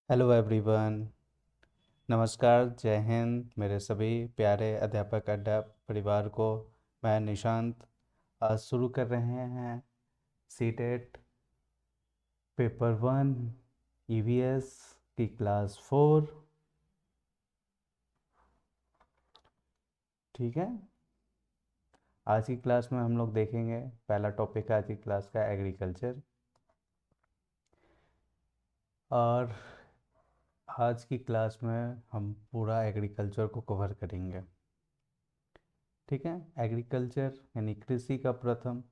Hello everyone. नमस्कार, जय हिंद मेरे सभी प्यारे अध्यापक अड्डा परिवार को। मैं निशांत। आज शुरू कर रहे हैं सीटेट पेपर 1 ईवीएस की क्लास 4। ठीक है। आज की क्लास में हम लोग देखेंगे, पहला टॉपिक है आज की क्लास का एग्रीकल्चर। और आज की क्लास में हम पूरा एग्रीकल्चर को कवर करेंगे। ठीक है। एग्रीकल्चर यानी कृषि का प्रथम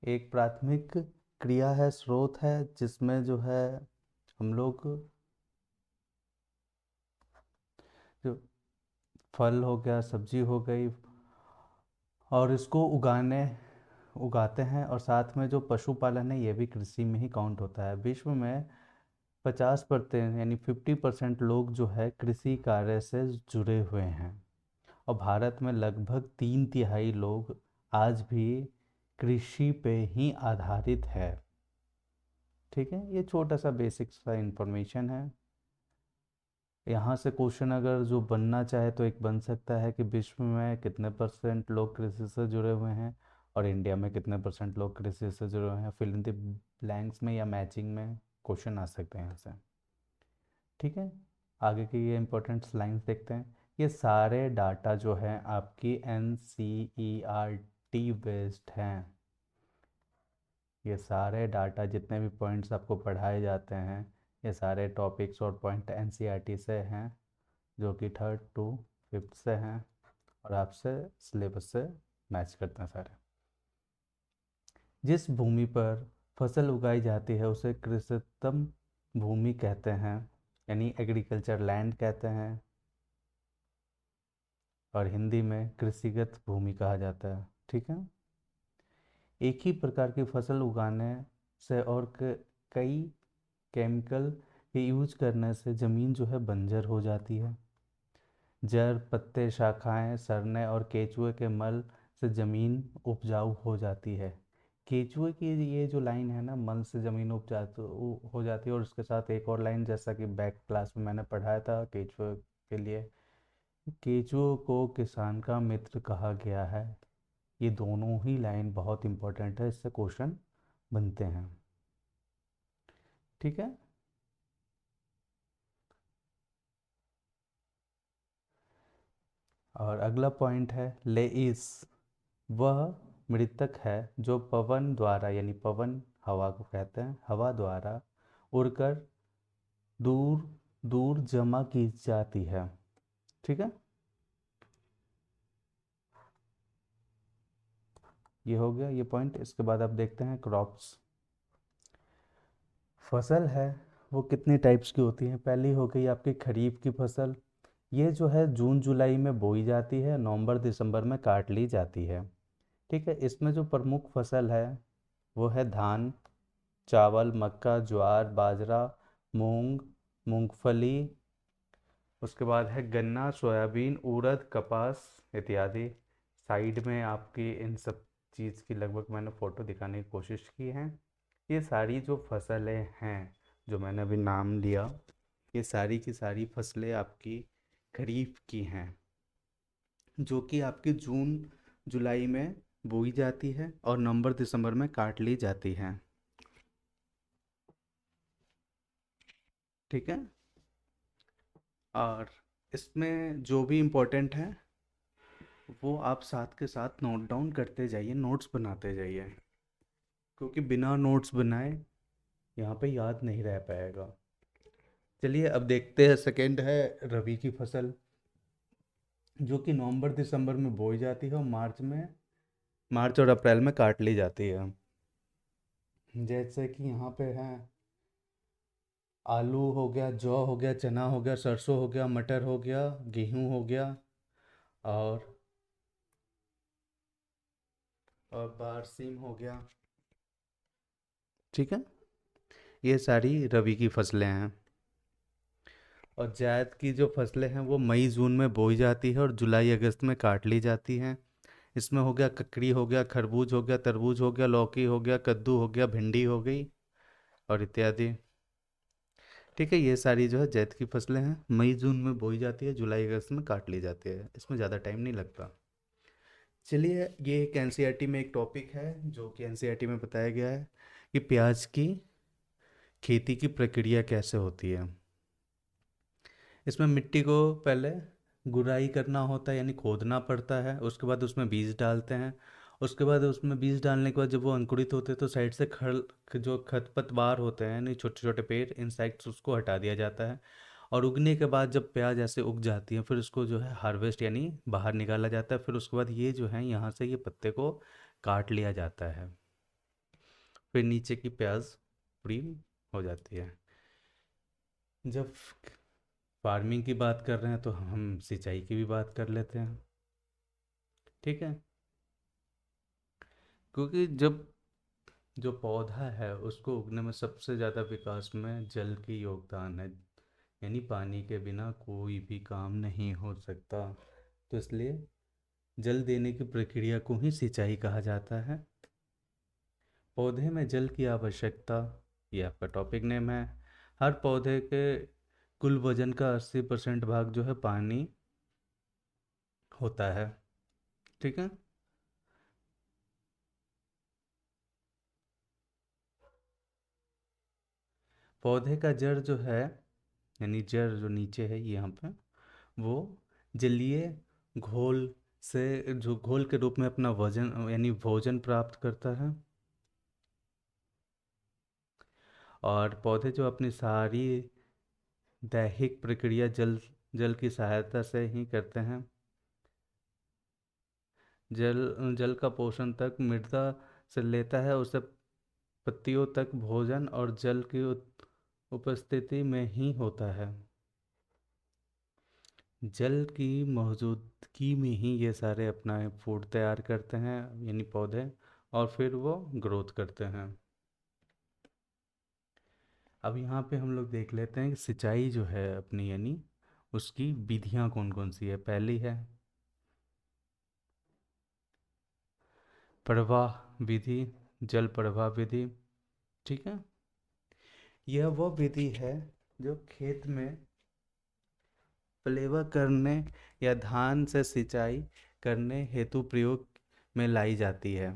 एक प्राथमिक क्रिया है, स्रोत है, जिसमें जो है हम लोग जो फल हो गया, सब्जी हो गई, और इसको उगाते हैं, और साथ में जो पशुपालन है ये भी कृषि में ही काउंट होता है। विश्व में 50% यानी 50% लोग जो है कृषि कार्य से जुड़े हुए हैं, और भारत में लगभग 3/3 लोग आज भी कृषि पे ही आधारित है। ठीक है। ये छोटा सा बेसिक सा इंफॉर्मेशन है। यहाँ से क्वेश्चन अगर जो बनना चाहे तो एक बन सकता है कि विश्व में कितने परसेंट लोग कृषि से जुड़े हुए हैं, और इंडिया में कितने परसेंट लोग कृषि से जुड़े हुए हैं। फिल इन द ब्लैंक्स में या मैचिंग में क्वेश्चन आ सकते हैं यहाँ से। ठीक है। आगे की ये इंपॉर्टेंट लाइंस देखते हैं। ये सारे डाटा जो है आपकी NCERT बेस्ड हैं। ये सारे डाटा जितने भी पॉइंट्स आपको पढ़ाए जाते हैं, ये सारे टॉपिक्स और पॉइंट NCERT से हैं, जो कि 3rd to 5th से हैं, और आपसे सिलेबस से मैच करते हैं सारे। जिस भूमि पर फसल उगाई जाती है उसे कृषितम भूमि कहते हैं, यानी एग्रीकल्चर लैंड कहते हैं, और हिंदी में कृषिगत भूमि कहा जाता है। ठीक है। एक ही प्रकार की फसल उगाने से और कई केमिकल के यूज करने से ज़मीन जो है बंजर हो जाती है। जड़, पत्ते, शाखाएं सड़ने और केचुए के मल से ज़मीन उपजाऊ हो जाती है। केचुए की ये जो लाइन है ना, मल से ज़मीन उपजाऊ हो जाती है, और उसके साथ एक और लाइन जैसा कि बैक क्लास में मैंने पढ़ाया था केचुए के लिए, केचुए को किसान का मित्र कहा गया है। ये दोनों ही लाइन बहुत इंपॉर्टेंट है, इससे क्वेश्चन बनते हैं। ठीक है। और अगला पॉइंट है लेइस। वह मृतक है जो पवन द्वारा, यानी पवन हवा को कहते हैं, हवा द्वारा उड़कर दूर दूर जमा की जाती है। ठीक है। ये हो गया ये पॉइंट। इसके बाद आप देखते हैं क्रॉप्स। फसल है वो कितने टाइप्स की होती है। पहली हो गई आपकी खरीफ की फसल। ये जो है जून जुलाई में बोई जाती है, नवंबर दिसंबर में काट ली जाती है। ठीक है। इसमें जो प्रमुख फसल है वो है धान, चावल, मक्का, ज्वार, बाजरा, मूंग, मूंगफली। उसके बाद है गन्ना, सोयाबीन, उड़द, कपास इत्यादि। साइड में आपकी इन सब चीज़ की लगभग मैंने फ़ोटो दिखाने की कोशिश की है। ये सारी जो फसलें हैं जो मैंने अभी नाम लिया, ये सारी की सारी फसलें आपकी खरीफ की हैं, जो कि आपकी जून जुलाई में बोई जाती है और नवंबर दिसंबर में काट ली जाती हैं। ठीक है। और इसमें जो भी इम्पोर्टेंट है वो आप साथ के साथ नोट डाउन करते जाइए, नोट्स बनाते जाइए, क्योंकि बिना नोट्स बनाए यहाँ पे याद नहीं रह पाएगा। चलिए अब देखते हैं। सेकंड है रबी की फसल, जो कि नवंबर दिसंबर में बोई जाती है और मार्च और अप्रैल में काट ली जाती है। जैसे कि यहाँ पे है आलू हो गया, जौ हो गया, चना हो गया, सरसों हो गया, मटर हो गया, गेहूँ हो गया, और बारसीम हो गया। ठीक है। ये सारी रबी की फसलें हैं। और जायद की जो फसलें हैं वो मई जून में बोई जाती है और जुलाई अगस्त में काट ली जाती हैं। इसमें हो गया ककड़ी हो गया, खरबूज हो गया, तरबूज हो गया, लौकी हो गया, कद्दू हो गया, भिंडी हो गई, और इत्यादि। ठीक है, ये सारी जो है जैद की फसलें हैं, मई जून में बोई जाती है, जुलाई अगस्त में काट ली जाती है, इसमें ज़्यादा टाइम नहीं लगता। चलिए, ये एक एनसीईआरटी में एक टॉपिक है जो कि एनसीईआरटी में बताया गया है कि प्याज की खेती की प्रक्रिया कैसे होती है। इसमें मिट्टी को पहले गुड़ाई करना होता है, यानी खोदना पड़ता है, उसके बाद उसमें बीज डालते हैं। उसके बाद उसमें बीज डालने के बाद जब वो अंकुरित होते हैं तो साइड से खल जो खरपतवार होते हैं, यानी छोटे छोटे पेड़, इंसेक्ट्स, उसको हटा दिया जाता है। और उगने के बाद जब प्याज ऐसे उग जाती है, फिर उसको जो है हार्वेस्ट यानी बाहर निकाला जाता है। फिर उसके बाद ये जो है यहाँ से ये पत्ते को काट लिया जाता है। फिर नीचे की प्याज पूरी हो जाती है। जब फार्मिंग की बात कर रहे हैं तो हम सिंचाई की भी बात कर लेते हैं। ठीक है, क्योंकि जब जो पौधा है उसको उगने में सबसे ज़्यादा विकास में जल की योगदान है, यानी पानी के बिना कोई भी काम नहीं हो सकता। तो इसलिए जल देने की प्रक्रिया को ही सिंचाई कहा जाता है। पौधे में जल की आवश्यकता, ये आपका टॉपिक नेम है। हर पौधे के कुल वजन का 80% भाग जो है पानी होता है। ठीक है, पौधे का जड़ जो है, यानी जड़ जो नीचे है यहाँ पे, वो जलीय घोल से, जो घोल के रूप में अपना वजन यानी भोजन प्राप्त करता है। और पौधे जो अपनी सारी दैहिक प्रक्रिया जल जल की सहायता से ही करते हैं। जल जल का पोषण तक मृदा से लेता है, उससे पत्तियों तक भोजन और जल की उपस्थिति में ही होता है। जल की मौजूदगी में ही ये सारे अपना फूड तैयार करते हैं, यानी पौधे, और फिर वो ग्रोथ करते हैं। अब यहाँ पे हम लोग देख लेते हैं कि सिंचाई जो है अपनी, यानी उसकी विधियाँ कौन कौन सी है। पहली है प्रवाह विधि, जल प्रवाह विधि। ठीक है, यह वो विधि है जो खेत में प्लेवा करने या धान से सिंचाई करने हेतु प्रयोग में लाई जाती है।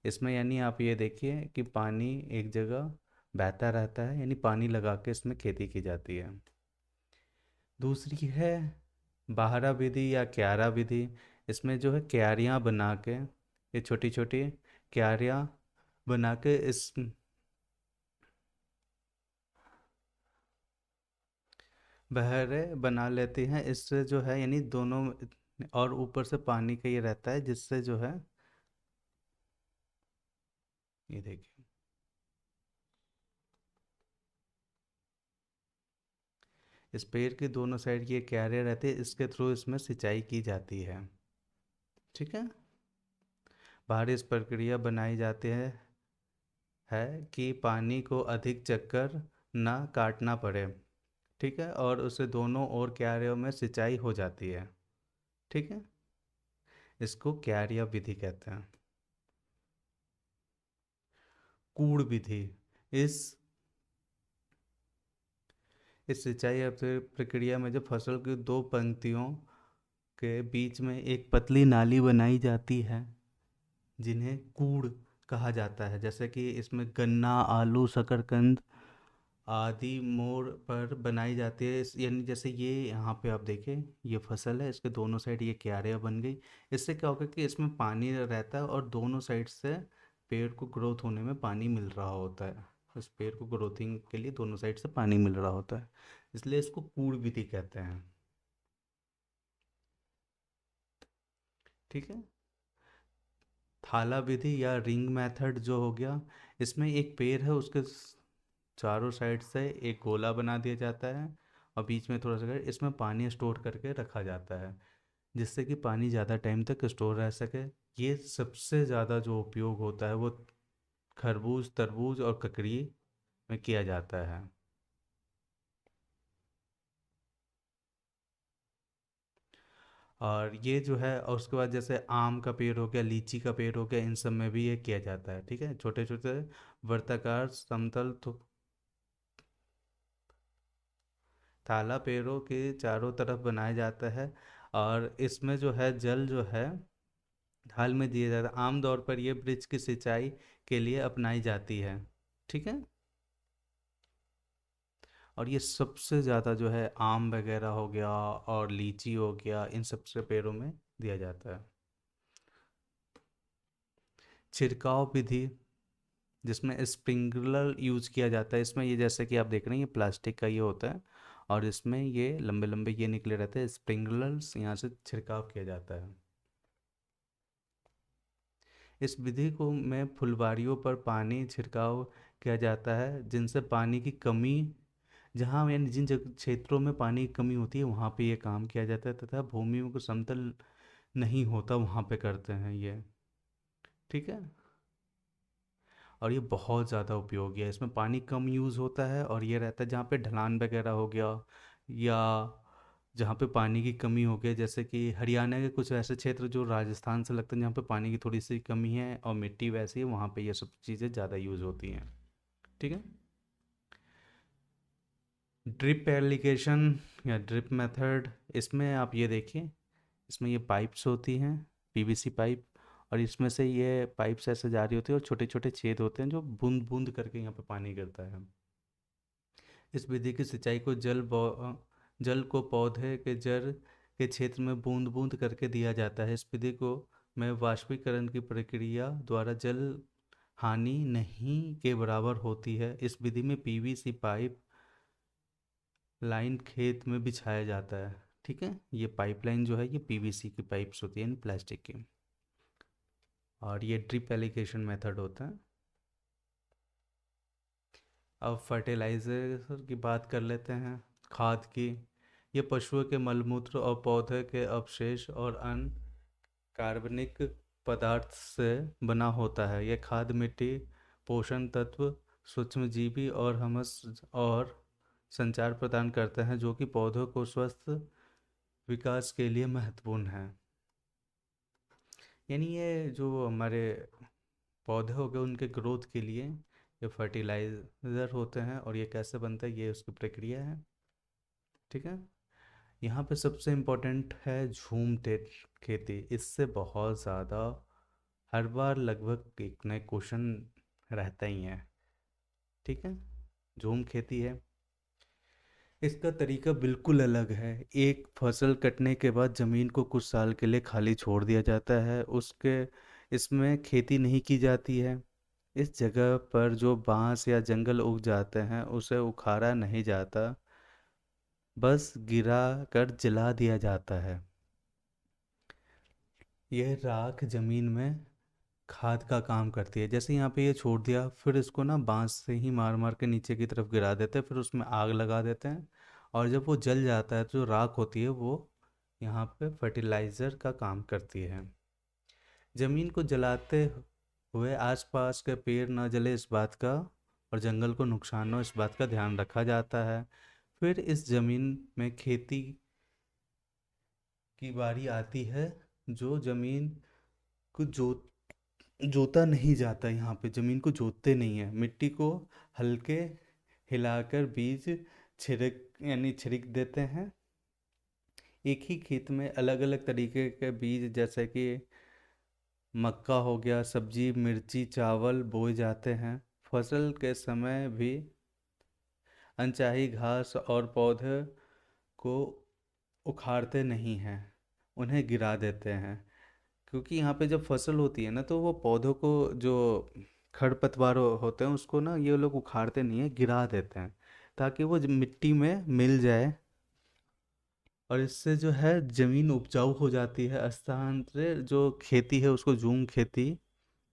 इसमें यानी आप ये देखिए कि पानी एक जगह बहता रहता है, यानी पानी लगा के इसमें खेती की जाती है। दूसरी है बाहरा विधि या क्यारा विधि। इसमें जो है क्यारियाँ बना के, ये छोटी छोटी क्यारियाँ बना के इस बहरे बना लेती हैं। इससे जो है यानी दोनों, और ऊपर से पानी का ये रहता है जिससे जो है, ये देखिए, इस पेड़ के दोनों साइड ये क्यारे रहते हैं, इसके थ्रू इसमें सिंचाई की जाती है। ठीक है, बाहर इस प्रक्रिया बनाई जाती है कि पानी को अधिक चक्कर ना काटना पड़े। ठीक है, और उसे दोनों ओर क्यारियों में सिंचाई हो जाती है। ठीक है, इसको क्यारिया विधि कहते हैं। कूड़ विधि, इस इस सिंचाई प्रक्रिया में जब फसल की दो पंक्तियों के बीच में एक पतली नाली बनाई जाती है, जिन्हें कूड़ कहा जाता है। जैसे कि इसमें गन्ना, आलू, शकरकंद आदि मोड़ पर बनाई जाती है। यानी जैसे ये यहाँ पे आप देखें, ये फसल है, इसके दोनों साइड ये क्यारियाँ बन गई। इससे क्या होगा कि इसमें पानी रहता है और दोनों साइड से पेड़ को ग्रोथ होने में पानी मिल रहा होता है। इस पेड़ को ग्रोथिंग के लिए दोनों साइड से पानी मिल रहा होता है, इसलिए इसको कूड़ विधि कहते हैं। ठीक है, थाला विधि या रिंग मेथड जो हो गया, इसमें एक पेड़ है, उसके चारों साइड से एक गोला बना दिया जाता है और बीच में थोड़ा सा इसमें पानी स्टोर करके रखा जाता है, जिससे कि पानी ज़्यादा टाइम तक स्टोर रह सके। ये सबसे ज़्यादा जो उपयोग होता है वो खरबूज, तरबूज और ककड़ी में किया जाता है। और ये जो है, और उसके बाद जैसे आम का पेड़ हो गया, लीची का पेड़ हो गया, इन सब में भी ये किया जाता है। ठीक है, छोटे छोटे वर्ताकार समतल थाला पेड़ों के चारों तरफ बनाया जाता है, और इसमें जो है जल जो है ढाल में दिया जाता है। आमतौर पर यह वृक्ष की सिंचाई के लिए अपनाई जाती है। ठीक है। और ये सबसे ज़्यादा जो है आम वगैरह हो गया और लीची हो गया, इन सबसे पेड़ों में दिया जाता है। छिड़काव विधि, जिसमें स्प्रिंकलर यूज़ किया जाता है। इसमें ये जैसे कि आप देख रहे हैं, ये प्लास्टिक का ये होता है, और इसमें ये लंबे लंबे ये निकले रहते हैं स्प्रिंकलर्स, यहाँ से छिड़काव किया जाता है। इस विधि को में फुलवारियों पर पानी छिड़काव किया जाता है, जिनसे पानी की कमी, जहाँ यानी जिन क्षेत्रों में पानी की कमी होती है वहाँ पे ये काम किया जाता है, तथा भूमि को समतल नहीं होता वहाँ पे करते हैं ये। ठीक है। और ये बहुत ज़्यादा उपयोगी है, इसमें पानी कम यूज़ होता है, और ये रहता है जहाँ पे ढलान वगैरह हो गया, या जहाँ पे पानी की कमी हो गई, जैसे कि हरियाणा के कुछ ऐसे क्षेत्र जो राजस्थान से लगते हैं जहाँ पे पानी की थोड़ी सी कमी है और मिट्टी वैसी है, वहाँ पे ये सब चीज़ें ज़्यादा यूज़ होती हैं। ठीक है। ड्रिप एप्लीकेशन या ड्रिप मेथड, इसमें आप ये देखिए, इसमें ये पाइप्स होती हैं, पीवीसी पाइप, और इसमें से ये पाइप्स ऐसे जारी होती है और छोटे छोटे छेद होते हैं जो बूंद बूंद करके यहाँ पे पानी गिरता है। इस विधि की सिंचाई को जल को पौधे के जड़ के क्षेत्र में बूंद बूंद करके दिया जाता है। इस विधि को में वाष्पीकरण की प्रक्रिया द्वारा जल हानि नहीं के बराबर होती है। इस विधि में पीवीसी पाइप लाइन खेत में बिछाया जाता है। ठीक है। ये पाइपलाइन जो है ये पीवीसी की पाइप्स होती है, यानी प्लास्टिक की, और ये ड्रिप एलिगेशन मेथड होता है। अब फर्टिलाइज़र की बात कर लेते हैं, खाद की। ये पशुओं के मलमूत्र और पौधे के अवशेष और अन्य कार्बनिक पदार्थ से बना होता है। यह खाद मिट्टी, पोषण तत्व, सूक्ष्मजीवी और हमस और संचार प्रदान करते हैं, जो कि पौधों को स्वस्थ विकास के लिए महत्वपूर्ण है। यानी ये जो हमारे पौधे हो गए उनके ग्रोथ के लिए ये फर्टिलाइज़र होते हैं, और ये कैसे बनता है ये उसकी प्रक्रिया है। ठीक है। यहाँ पे सबसे इम्पोर्टेंट है खेती। इससे बहुत ज़्यादा हर बार लगभग एक नए क्वेश्चन रहता ही है। ठीक है। झूम खेती है, इसका तरीका बिल्कुल अलग है। एक फसल कटने के बाद ज़मीन को कुछ साल के लिए खाली छोड़ दिया जाता है, उसके इसमें खेती नहीं की जाती है। इस जगह पर जो बांस या जंगल उग जाते हैं उसे उखाड़ा नहीं जाता, बस गिरा कर जला दिया जाता है। यह राख जमीन में खाद का काम करती है। जैसे यहाँ पे ये छोड़ दिया, फिर इसको ना बांस से ही मार मार के नीचे की तरफ गिरा देते हैं, फिर उसमें आग लगा देते हैं, और जब वो जल जाता है तो जो राख होती है वो यहाँ पे फर्टिलाइज़र का काम करती है। ज़मीन को जलाते हुए आसपास के पेड़ न जले इस बात का, और जंगल को नुकसान न हो इस बात का ध्यान रखा जाता है। फिर इस ज़मीन में खेती की बारी आती है। जो ज़मीन को जोता नहीं जाता, यहाँ पे ज़मीन को जोतते नहीं है, मिट्टी को हल्के हिलाकर बीज छिड़क देते हैं। एक ही खेत में अलग अलग तरीके के बीज, जैसे कि मक्का हो गया, सब्जी, मिर्ची, चावल बोए जाते हैं। फसल के समय भी अनचाही घास और पौधे को उखाड़ते नहीं हैं, उन्हें गिरा देते हैं। क्योंकि यहाँ पे जब फसल होती है ना तो वो पौधों को जो खरपतवार होते हैं उसको ना ये लोग उखाड़ते नहीं है, गिरा देते हैं, ताकि वो मिट्टी में मिल जाए, और इससे जो है ज़मीन उपजाऊ हो जाती है। स्थानांतरित जो खेती है उसको झूम खेती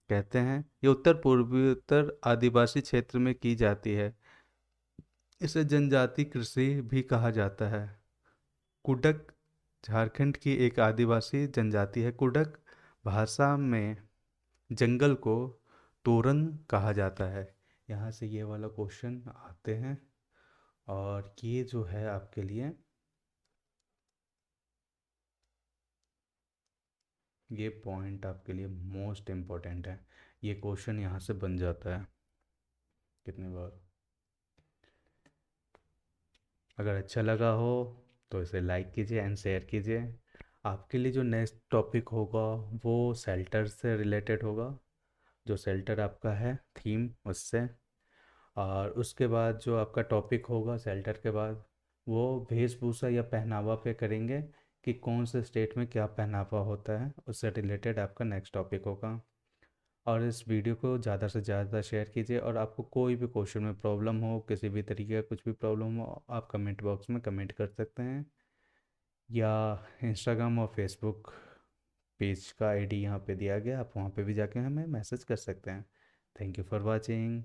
कहते हैं। ये उत्तर पूर्वोत्तर आदिवासी क्षेत्र में की जाती है। इसे जनजाति कृषि भी कहा जाता है। कुडक झारखंड की एक आदिवासी जनजाति है। कुडक भाषा में जंगल को तोरंग कहा जाता है। यहाँ से ये वाला क्वेश्चन आते हैं, और ये जो है आपके लिए ये पॉइंट आपके लिए मोस्ट इम्पोर्टेंट है। ये क्वेश्चन यहाँ से बन जाता है कितने बार। अगर अच्छा लगा हो तो इसे लाइक कीजिए एंड शेयर कीजिए। आपके लिए जो नेक्स्ट टॉपिक होगा वो शेल्टर से रिलेटेड होगा, जो शेल्टर आपका है थीम उससे। और उसके बाद जो आपका टॉपिक होगा शेल्टर के बाद, वो वेशभूषा या पहनावा पे करेंगे कि कौन से स्टेट में क्या पहनावा होता है, उससे रिलेटेड आपका नेक्स्ट टॉपिक होगा। और इस वीडियो को ज़्यादा से ज़्यादा शेयर कीजिए। और आपको कोई भी क्वेश्चन में प्रॉब्लम हो, किसी भी तरीके का कुछ भी प्रॉब्लम हो, आप कमेंट बॉक्स में कमेंट कर सकते हैं, या इंस्टाग्राम और फेसबुक पेज का आईडी यहाँ पे दिया गया, आप वहाँ पे भी जाके हमें मैसेज कर सकते हैं। Thank you for watching.